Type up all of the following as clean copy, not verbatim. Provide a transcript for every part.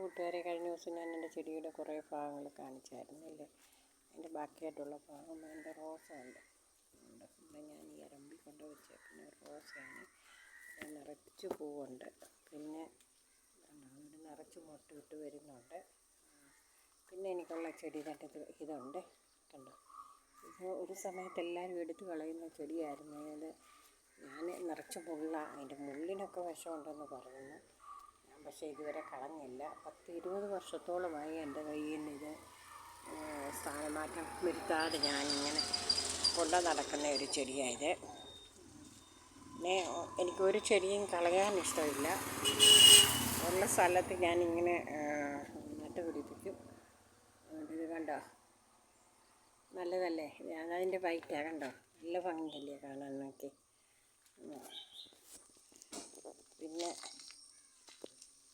കൂട്ടുകാരെ, കഴിഞ്ഞ ദിവസം ഞാൻ എൻ്റെ ചെടിയുടെ കുറേ ഭാഗങ്ങൾ കാണിച്ചായിരുന്നു അല്ലേ. അതിൻ്റെ ബാക്കിയായിട്ടുള്ള ഭാഗം എൻ്റെ റോസ ഉണ്ട്. ഇവിടെ ഞാൻ ഈ അരമ്പി കൊണ്ട് വെച്ചേക്കുന്ന റോസയാണ്. നിറച്ച് പൂവുണ്ട്. പിന്നെ അവിടെ നിറച്ച് മുട്ടിട്ട് വരുന്നുണ്ട്. പിന്നെ എനിക്കുള്ള ചെടി നട്ടത് ഇതുണ്ട്, കണ്ടോ. ഇത് ഒരു സമയത്ത് എല്ലാവരും എടുത്ത് കളയുന്ന ചെടിയായിരുന്നു. അത് ഞാൻ നിറച്ച് മുള്ളാണ്. അതിൻ്റെ മുള്ളിനൊക്കെ വിഷമുണ്ടെന്ന് പറയുന്നു. പക്ഷേ ഇതുവരെ കളഞ്ഞില്ല. 10-20 വർഷത്തോളമായി എൻ്റെ കയ്യിൽ നിന്ന് ഇത് സ്ഥാനമാറ്റം വരുത്താതെ ഞാനിങ്ങനെ കൊണ്ട് നടക്കുന്ന ഒരു ചെടിയായത്. പിന്നെ എനിക്കൊരു ചെടിയും കളയാൻ ഇഷ്ടമില്ല. ഉള്ള സ്ഥലത്ത് ഞാനിങ്ങനെ നട്ട് പിടിപ്പിക്കും. ഇത് കണ്ടോ, നല്ലതല്ലേ. അതതിൻ്റെ വൈറ്റാണ്, കണ്ടോ, നല്ല ഭംഗിയല്ലേ കാണാൻ നോക്കി. പിന്നെ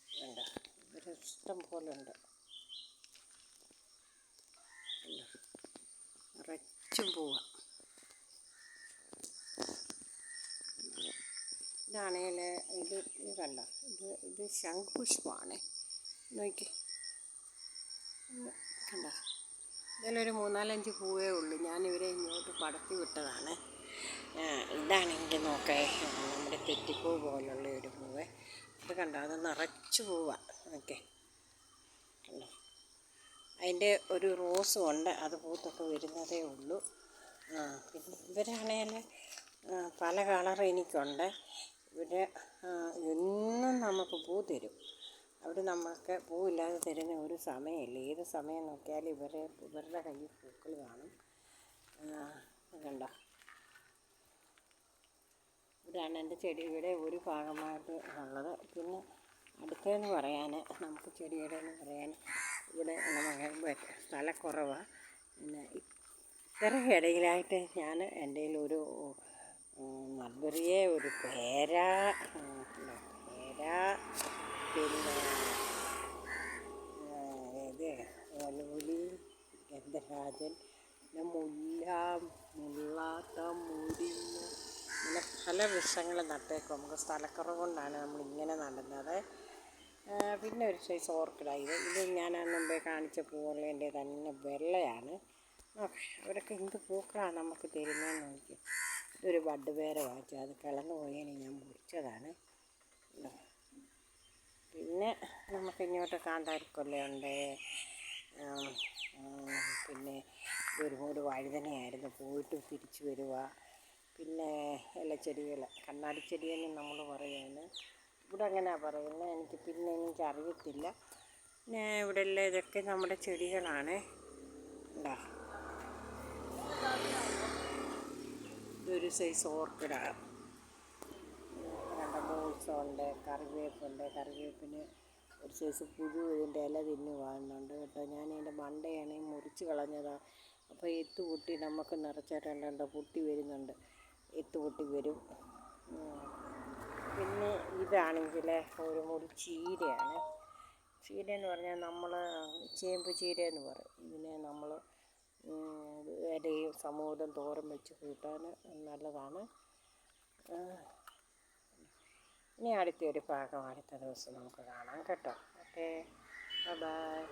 കണ്ടോ, ഒരു ഇഷ്ടം പോലെ ഉണ്ട്. നിറച്ചും പോവാം. ഇതാണെങ്കിൽ ഇത് കണ്ടോ, ഇത് ശംഖുപുഷ്പമാണ്. നോക്കി, കണ്ടോ, ഇതിലൊരു 3-4-5 പൂവേ ഉള്ളൂ. ഞാനിവരെ ഇങ്ങോട്ട് പടത്തി വിട്ടതാണ്. ഇതാണെങ്കിൽ നോക്കേ, നമ്മുടെ തെറ്റിപ്പൂ പോലുള്ള ഒരു പൂവ്. ഇത് കണ്ടോ, അത് നിറച്ച് പൂവാണ്. ഓക്കെ, കണ്ടോ. അതിൻ്റെ ഒരു റോസും ഉണ്ട്, അത് പൂത്തൊക്കെ വരുന്നതേ ഉള്ളൂ. പിന്നെ ഇവരാണെങ്കിൽ പല കളർ എനിക്കുണ്ട്. ഇവർ എന്നും നമുക്ക് പൂ തരും. അവർ നമ്മൾക്ക് പൂവില്ലാതെ തരുന്ന ഒരു സമയമില്ല. ഏത് സമയം നോക്കിയാലും ഇവരുടെ കയ്യിൽ പൂക്കൾ കാണും. കണ്ടോ, ഇതാണ് എൻ്റെ ചെടിയുടെ ഒരു ഭാഗമായിട്ട് ഉള്ളത്. പിന്നെ അടുത്തതെന്ന് പറയാൻ, നമുക്ക് ചെടിയുടെ എന്ന് പറയാൻ ഇവിടെ നമുക്ക് സ്ഥലക്കുറവാണ്. പിന്നെ ഇത്ര ഇടയിലായിട്ട് ഞാൻ എൻ്റെ ഒരു മൾബറിയെ, ഒരു പേര, പിന്നെ ഇത് ഒലവുലി, ഗന്ധരാജൻ, പിന്നെ മുള്ളാത്ത, മുരിങ്ങ, ഇങ്ങനെ പല വൃക്ഷങ്ങൾ നട്ടേക്കും. നമുക്ക് സ്ഥലക്കുറവ് കൊണ്ടാണ് നമ്മളിങ്ങനെ നടുന്നത്. പിന്നെ ഒരു സൈസ് ഓർക്കിഡാണ്. ഇത് ഞാൻ മുമ്പേ കാണിച്ച പൂവുള്ളതിൻ്റെ തന്നെ വെള്ളയാണ്. അവരൊക്കെ എന്ത് പൂക്കളാണ് നമുക്ക് തരുന്നതെന്ന് നോക്കി. ഇതൊരു ബഡ് പേര വാങ്ങിച്ചു, അത് കിളന്ന് പോയതിന് ഞാൻ മുറിച്ചതാണ്. പിന്നെ നമുക്കിങ്ങോട്ട് കാന്താരിക്കൊല്ലയുണ്ട്. പിന്നെ ഇതൊരു മൂട് വഴുതനയായിരുന്നു, പോയിട്ട് തിരിച്ചു വരിക. പിന്നെ ഇലച്ചെടികൾ, കണ്ണാടിച്ചെടിയെന്ന് നമ്മൾ പറയുന്നത്, ഇവിടെ അങ്ങനെയാണ് പറയുന്നത്. എനിക്കറിയത്തില്ല. പിന്നെ ഇവിടെ എല്ലാം ഇതൊക്കെ നമ്മുടെ ചെടികളാണ്. ഉണ്ടോ, ഇതൊരു സൈസ് ഓർക്കിഡാണ്. രണ്ട് ബോൾസുണ്ട്, കറിവേപ്പുണ്ട്. കറിവേപ്പിന് ഒരു സൈസ് പുഴു ഇതിൻ്റെ ഇല തിന്നു കാണുന്നുണ്ട് കേട്ടോ. ഞാൻ ഇതിൻ്റെ മണ്ടയാണ് മുറിച്ച് കളഞ്ഞതാണ്. അപ്പോൾ എത്ത് പൊട്ടി നമുക്ക് നിറച്ചിട്ടുണ്ടോ, പൊട്ടി വരുന്നുണ്ട്, എത്ത് പൊട്ടി വരും. പിന്നെ ഇതാണെങ്കിൽ ഒരു മുറി ചീരയാണ്. ചീര എന്ന് പറഞ്ഞാൽ നമ്മൾ ചേമ്പ് ചീര എന്ന് പറയും. ഇതിനെ നമ്മൾ ഇലയും സമൂലം തോരൻ വെച്ച് കൂട്ടാൻ നല്ലതാണ്. ഇനി അടുത്തൊരു ഭാഗം അടുത്ത ദിവസം നമുക്ക് കാണാം കേട്ടോ. Okay, by.